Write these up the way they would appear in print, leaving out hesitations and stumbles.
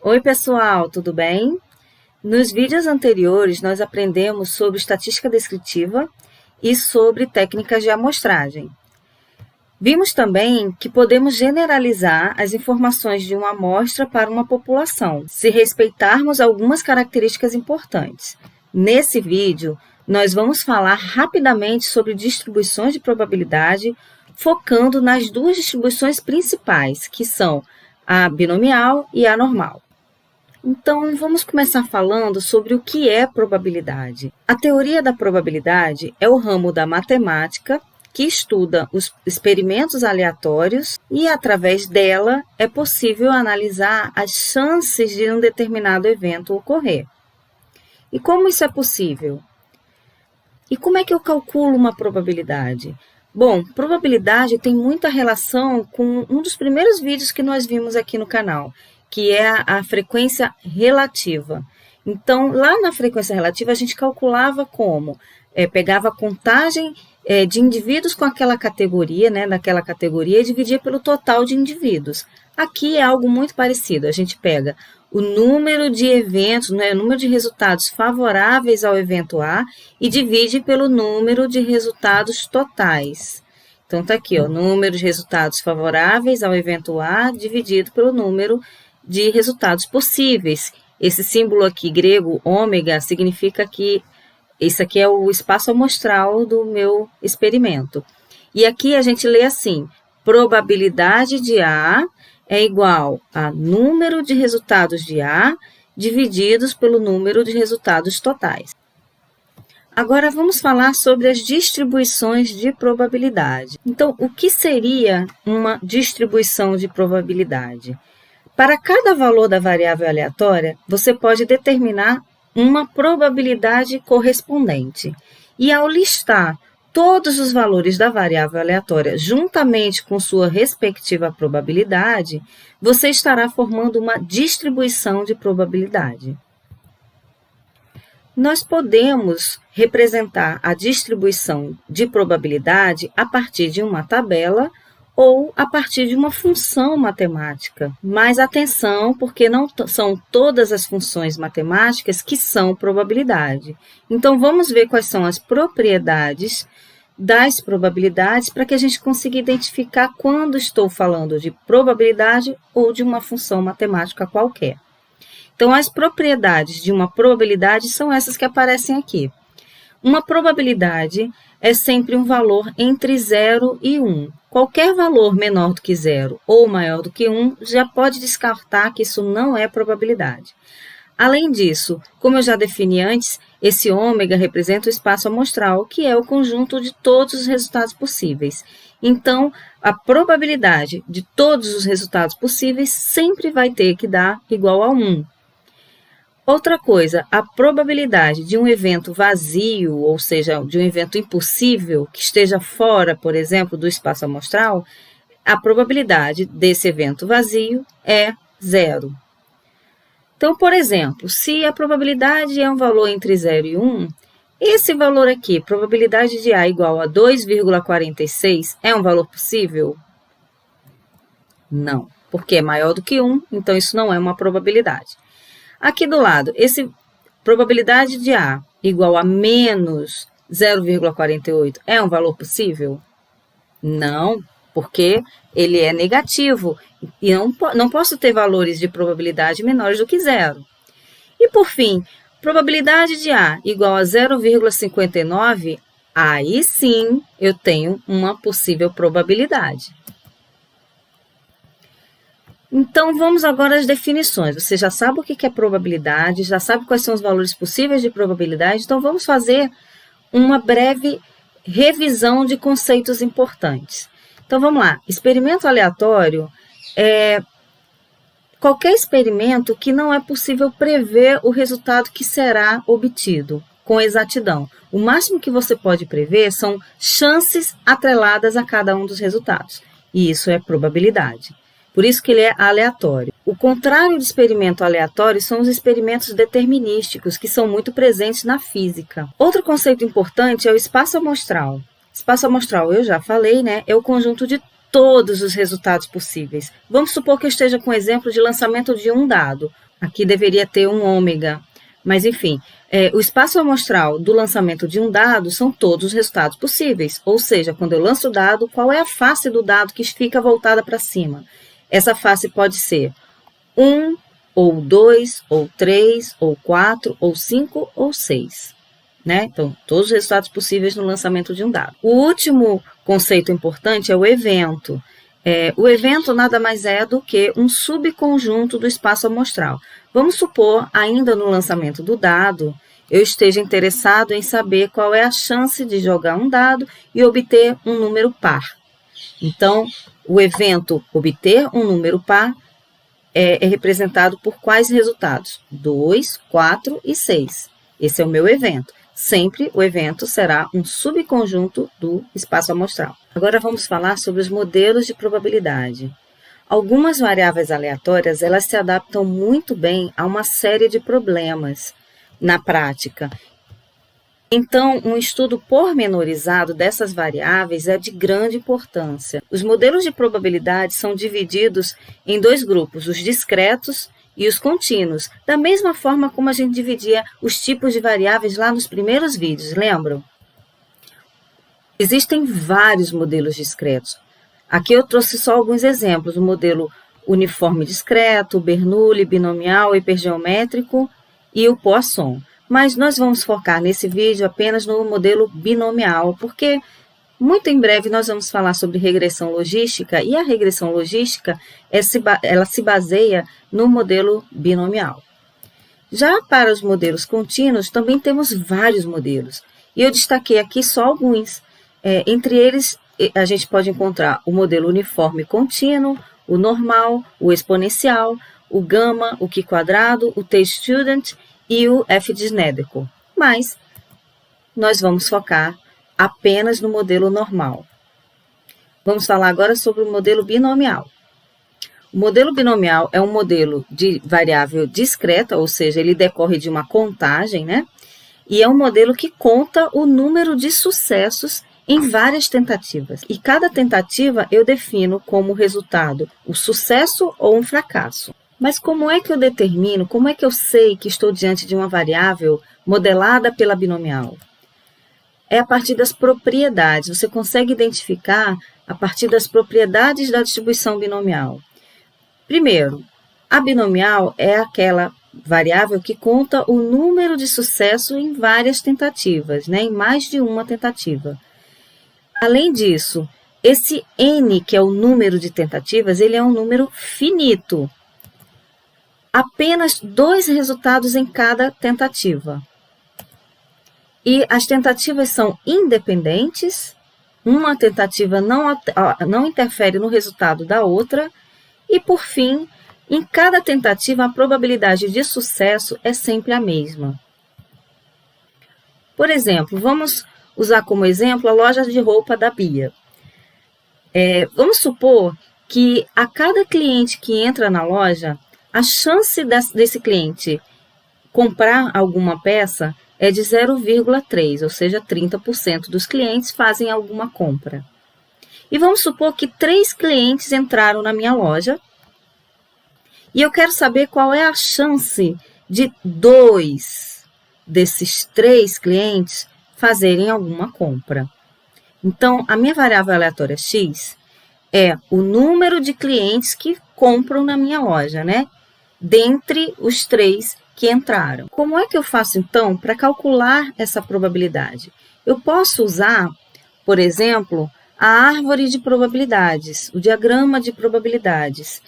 Oi, pessoal, tudo bem? Nos vídeos anteriores, nós aprendemos sobre estatística descritiva e sobre técnicas de amostragem. Vimos também que podemos generalizar as informações de uma amostra para uma população, se respeitarmos algumas características importantes. Nesse vídeo, nós vamos falar rapidamente sobre distribuições de probabilidade, focando nas duas distribuições principais, que são a binomial e a normal. Então, vamos começar falando sobre o que é probabilidade. A teoria da probabilidade é o ramo da matemática que estuda os experimentos aleatórios e, através dela, é possível analisar as chances de um determinado evento ocorrer. E como isso é possível? E como é que eu calculo uma probabilidade? Bom, probabilidade tem muita relação com um dos primeiros vídeos que nós vimos aqui no canal, que é a frequência relativa. Então, lá na frequência relativa, a gente calculava como? Pegava a contagem de indivíduos com aquela categoria, daquela categoria, e dividia pelo total de indivíduos. Aqui é algo muito parecido. A gente pega o número de eventos, o número de resultados favoráveis ao evento A e divide pelo número de resultados totais. Então, está aqui, número de resultados favoráveis ao evento A dividido pelo número de resultados possíveis. Esse símbolo aqui, grego, ômega, significa que esse aqui é o espaço amostral do meu experimento. E aqui a gente lê assim, probabilidade de A é igual a número de resultados de A divididos pelo número de resultados totais. Agora vamos falar sobre as distribuições de probabilidade. Então, o que seria uma distribuição de probabilidade? Para cada valor da variável aleatória, você pode determinar uma probabilidade correspondente. E ao listar todos os valores da variável aleatória juntamente com sua respectiva probabilidade, você estará formando uma distribuição de probabilidade. Nós podemos representar a distribuição de probabilidade a partir de uma tabela ou a partir de uma função matemática. Mas atenção, porque não são todas as funções matemáticas que são probabilidade. Então, vamos ver quais são as propriedades das probabilidades para que a gente consiga identificar quando estou falando de probabilidade ou de uma função matemática qualquer. Então, as propriedades de uma probabilidade são essas que aparecem aqui. Uma probabilidade é sempre um valor entre 0 e 1. Qualquer valor menor do que 0 ou maior do que 1 já pode descartar que isso não é probabilidade. Além disso, como eu já defini antes, esse ômega representa o espaço amostral, que é o conjunto de todos os resultados possíveis. Então, a probabilidade de todos os resultados possíveis sempre vai ter que dar igual a 1. Outra coisa, a probabilidade de um evento vazio, ou seja, de um evento impossível, que esteja fora, por exemplo, do espaço amostral, a probabilidade desse evento vazio é 0. Então, por exemplo, se a probabilidade é um valor entre 0 e 1, esse valor aqui, probabilidade de A igual a 2,46, é um valor possível? Não, porque é maior do que 1, então isso não é uma probabilidade. Aqui do lado, probabilidade de A igual a menos 0,48 é um valor possível? Não, porque ele é negativo e não posso ter valores de probabilidade menores do que 0. E por fim, probabilidade de A igual a 0,59, aí sim eu tenho uma possível probabilidade. Então, vamos agora às definições. Você já sabe o que é probabilidade, já sabe quais são os valores possíveis de probabilidade, então vamos fazer uma breve revisão de conceitos importantes. Então, vamos lá. Experimento aleatório é qualquer experimento que não é possível prever o resultado que será obtido com exatidão. O máximo que você pode prever são chances atreladas a cada um dos resultados, e isso é probabilidade. Por isso que ele é aleatório. O contrário de experimento aleatório são os experimentos determinísticos, que são muito presentes na física. Outro conceito importante é o espaço amostral. Espaço amostral, eu já falei, é o conjunto de todos os resultados possíveis. Vamos supor que eu esteja com o exemplo de lançamento de um dado. Aqui deveria ter um ômega, mas enfim, o espaço amostral do lançamento de um dado são todos os resultados possíveis. Ou seja, quando eu lanço o dado, qual é a face do dado que fica voltada para cima? Essa face pode ser 1, ou 2, ou 3, ou 4, ou 5, ou 6. Né? Então, todos os resultados possíveis no lançamento de um dado. O último conceito importante é o evento. O evento nada mais é do que um subconjunto do espaço amostral. Vamos supor, ainda no lançamento do dado, eu esteja interessado em saber qual é a chance de jogar um dado e obter um número par. Então, o evento obter um número par é representado por quais resultados? 2, 4 e 6. Esse é o meu evento. Sempre o evento será um subconjunto do espaço amostral. Agora vamos falar sobre os modelos de probabilidade. Algumas variáveis aleatórias, elas se adaptam muito bem a uma série de problemas na prática. Então, um estudo pormenorizado dessas variáveis é de grande importância. Os modelos de probabilidade são divididos em dois grupos, os discretos e os contínuos, da mesma forma como a gente dividia os tipos de variáveis lá nos primeiros vídeos, lembram? Existem vários modelos discretos. Aqui eu trouxe só alguns exemplos, o modelo uniforme discreto, Bernoulli, binomial, hipergeométrico e o Poisson. Mas nós vamos focar nesse vídeo apenas no modelo binomial, porque muito em breve nós vamos falar sobre regressão logística, e a regressão logística ela se baseia no modelo binomial. Já para os modelos contínuos, também temos vários modelos, e eu destaquei aqui só alguns. Entre eles, a gente pode encontrar o modelo uniforme contínuo, o normal, o exponencial, o gama, o Q-quadrado, o T-student e o F de Snedeker. Mas nós vamos focar apenas no modelo normal. Vamos falar agora sobre o modelo binomial. O modelo binomial é um modelo de variável discreta, ou seja, ele decorre de uma contagem, né? E é um modelo que conta o número de sucessos em várias tentativas. E cada tentativa eu defino como resultado o sucesso ou um fracasso. Mas como é que eu determino, como é que eu sei que estou diante de uma variável modelada pela binomial? É a partir das propriedades. Você consegue identificar a partir das propriedades da distribuição binomial. Primeiro, a binomial é aquela variável que conta o número de sucesso em várias tentativas, né? Em mais de uma tentativa. Além disso, esse n, que é o número de tentativas, ele é um número finito. Apenas 2 resultados em cada tentativa. E as tentativas são independentes, uma tentativa não interfere no resultado da outra, e, por fim, em cada tentativa a probabilidade de sucesso é sempre a mesma. Por exemplo, vamos usar como exemplo a loja de roupa da Bia. Vamos supor que a cada cliente que entra na loja, a chance desse cliente comprar alguma peça é de 0,3, ou seja, 30% dos clientes fazem alguma compra. E vamos supor que 3 clientes entraram na minha loja e eu quero saber qual é a chance de 2 desses 3 clientes fazerem alguma compra. Então, a minha variável aleatória x é o número de clientes que compram na minha loja, né? Dentre os 3 que entraram. Como é que eu faço, então, para calcular essa probabilidade? Eu posso usar, por exemplo, a árvore de probabilidades, o diagrama de probabilidades.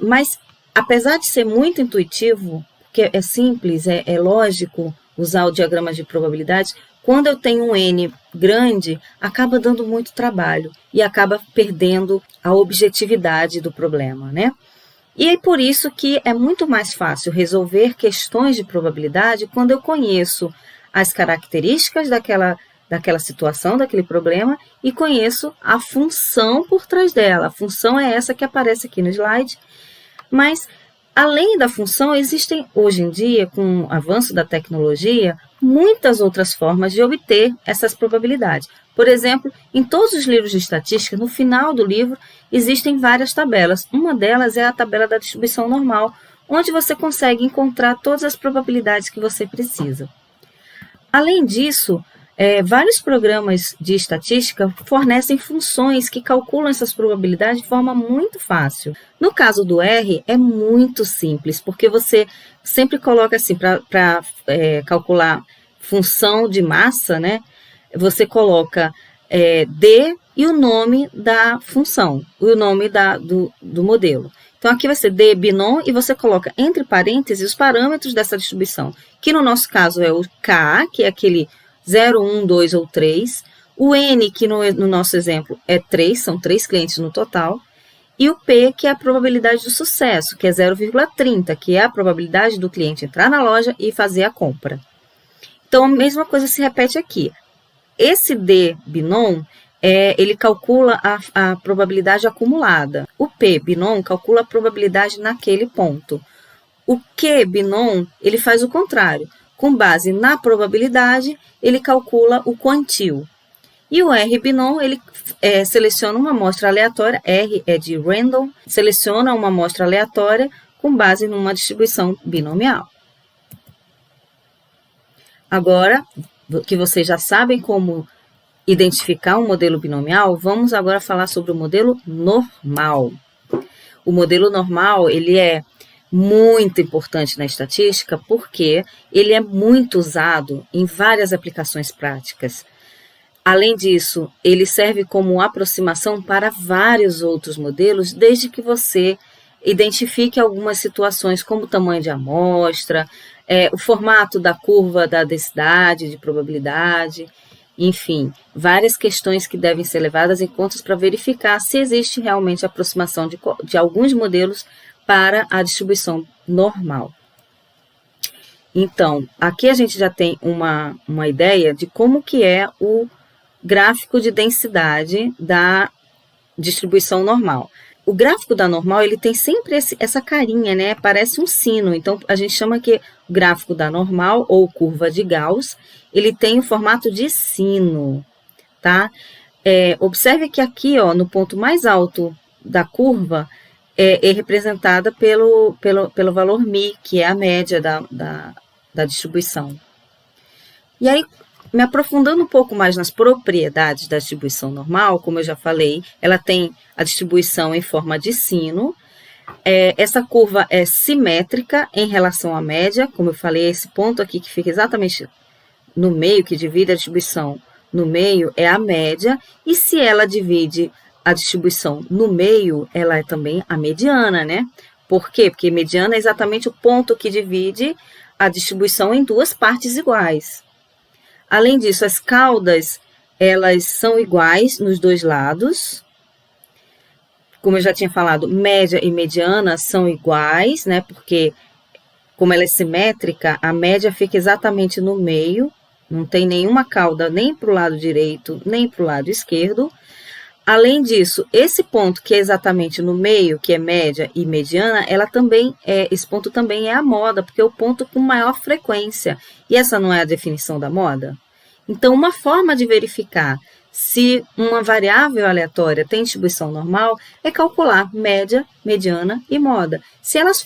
Mas, apesar de ser muito intuitivo, porque é simples, é lógico usar o diagrama de probabilidades, quando eu tenho um N grande, acaba dando muito trabalho e acaba perdendo a objetividade do problema, né? E é por isso que é muito mais fácil resolver questões de probabilidade quando eu conheço as características daquela situação, daquele problema, e conheço a função por trás dela. A função é essa que aparece aqui no slide, mas Além da função, existem hoje em dia, com o avanço da tecnologia, muitas outras formas de obter essas probabilidades. Por exemplo, em todos os livros de estatística, no final do livro, existem várias tabelas. Uma delas é a tabela da distribuição normal, onde você consegue encontrar todas as probabilidades que você precisa. Além disso, vários programas de estatística fornecem funções que calculam essas probabilidades de forma muito fácil. No caso do R, é muito simples, porque você sempre coloca assim, para calcular função de massa, né? Você coloca D e o nome da função, o nome do modelo. Então, aqui vai ser D binom e você coloca entre parênteses os parâmetros dessa distribuição, que no nosso caso é o K, que é aquele 0, 1, 2 ou 3, o N, que no nosso exemplo é 3, são 3 clientes no total, e o P, que é a probabilidade do sucesso, que é 0,30, que é a probabilidade do cliente entrar na loja e fazer a compra. Então, a mesma coisa se repete aqui. Esse D binom, ele calcula a probabilidade acumulada. O P binom calcula a probabilidade naquele ponto. O Q binom, ele faz o contrário. Com base na probabilidade, ele calcula o quantio. E o R binom, ele seleciona uma amostra aleatória, R é de random, seleciona uma amostra aleatória com base numa distribuição binomial. Agora, que vocês já sabem como identificar um modelo binomial, vamos agora falar sobre o modelo normal. O modelo normal, ele é muito importante na estatística porque ele é muito usado em várias aplicações práticas. Além disso, ele serve como aproximação para vários outros modelos, desde que você identifique algumas situações como o tamanho de amostra, o formato da curva da densidade de probabilidade, enfim, várias questões que devem ser levadas em conta para verificar se existe realmente aproximação de alguns modelos para a distribuição normal. Então, aqui a gente já tem uma ideia de como que é o gráfico de densidade da distribuição normal. O gráfico da normal, ele tem sempre essa carinha, né? Parece um sino. Então, a gente chama que o gráfico da normal, ou curva de Gauss, ele tem o formato de sino, tá? Observe que aqui, ó, no ponto mais alto da curva, é representada pelo valor μ, que é a média da distribuição. E aí, me aprofundando um pouco mais nas propriedades da distribuição normal, como eu já falei, ela tem a distribuição em forma de sino. Essa curva é simétrica em relação à média, como eu falei, esse ponto aqui que fica exatamente no meio, que divide a distribuição no meio, é a média, e se ela divide a distribuição no meio, ela é também a mediana, né? Por quê? Porque mediana é exatamente o ponto que divide a distribuição em duas partes iguais. Além disso, as caudas, elas são iguais nos dois lados. Como eu já tinha falado, média e mediana são iguais, né? Porque, como ela é simétrica, a média fica exatamente no meio. Não tem nenhuma cauda nem para o lado direito, nem para o lado esquerdo. Além disso, esse ponto que é exatamente no meio, que é média e mediana, esse ponto também é a moda, porque é o ponto com maior frequência. E essa não é a definição da moda? Então, uma forma de verificar se uma variável aleatória tem distribuição normal é calcular média, mediana e moda. Se elas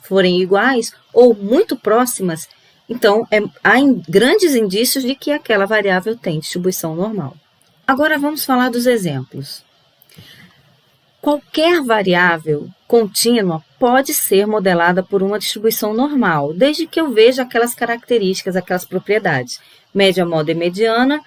forem iguais ou muito próximas, então há grandes indícios de que aquela variável tem distribuição normal. Agora vamos falar dos exemplos. Qualquer variável contínua pode ser modelada por uma distribuição normal, desde que eu veja aquelas características, aquelas propriedades. Média, moda e mediana,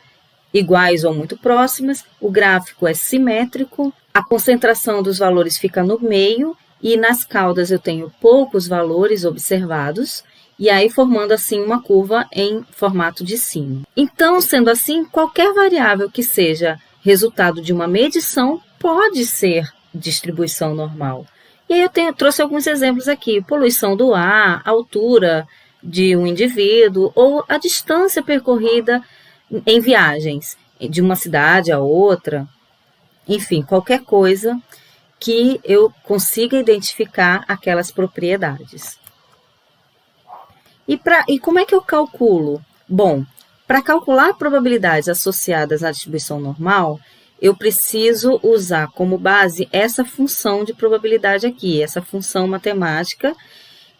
iguais ou muito próximas, o gráfico é simétrico, a concentração dos valores fica no meio e nas caudas eu tenho poucos valores observados, e aí formando assim uma curva em formato de sino. Então, sendo assim, qualquer variável que seja resultado de uma medição pode ser distribuição normal. E aí eu trouxe alguns exemplos aqui: poluição do ar, altura de um indivíduo ou a distância percorrida em viagens de uma cidade a outra. Enfim, qualquer coisa que eu consiga identificar aquelas propriedades. E como é que eu calculo? Bom, para calcular probabilidades associadas à distribuição normal, eu preciso usar como base essa função de probabilidade aqui, essa função matemática.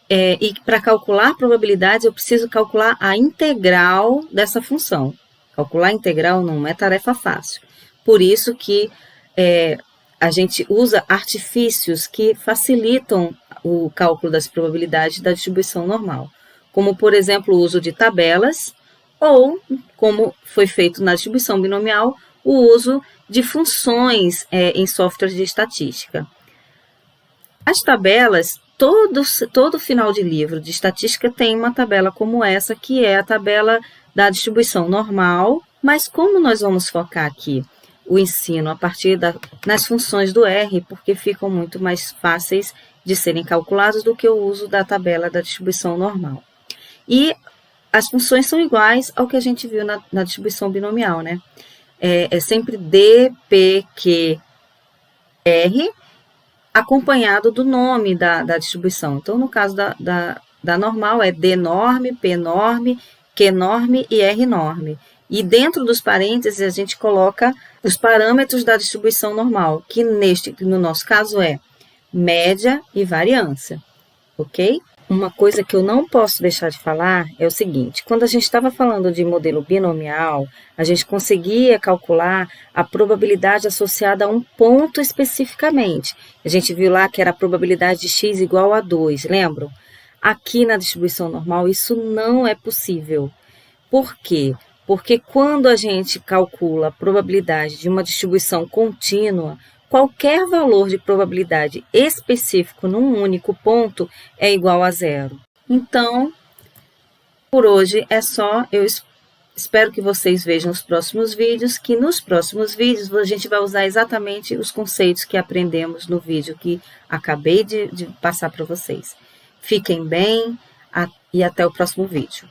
E para calcular probabilidades, eu preciso calcular a integral dessa função. Calcular a integral não é tarefa fácil. Por isso que a gente usa artifícios que facilitam o cálculo das probabilidades da distribuição normal, como, por exemplo, o uso de tabelas, ou, como foi feito na distribuição binomial, o uso de funções em softwares de estatística. As tabelas, todo final de livro de estatística tem uma tabela como essa, que é a tabela da distribuição normal, mas como nós vamos focar aqui o ensino a partir nas funções do R, porque ficam muito mais fáceis de serem calculados do que o uso da tabela da distribuição normal. E as funções são iguais ao que a gente viu na distribuição binomial, né? É sempre D, P, Q, R, acompanhado do nome da distribuição. Então, no caso da normal, é D norme, P norme, Q norme e R norme. E dentro dos parênteses, a gente coloca os parâmetros da distribuição normal, que no nosso caso é média e variância, ok? Uma coisa que eu não posso deixar de falar é o seguinte: quando a gente estava falando de modelo binomial, a gente conseguia calcular a probabilidade associada a um ponto especificamente. A gente viu lá que era a probabilidade de x igual a 2, lembram? Aqui na distribuição normal isso não é possível. Por quê? Porque quando a gente calcula a probabilidade de uma distribuição contínua, qualquer valor de probabilidade específico num único ponto é igual a zero. Então, por hoje é só. Eu espero que vocês vejam os próximos vídeos, que nos próximos vídeos a gente vai usar exatamente os conceitos que aprendemos no vídeo que acabei de passar para vocês. Fiquem bem e até o próximo vídeo.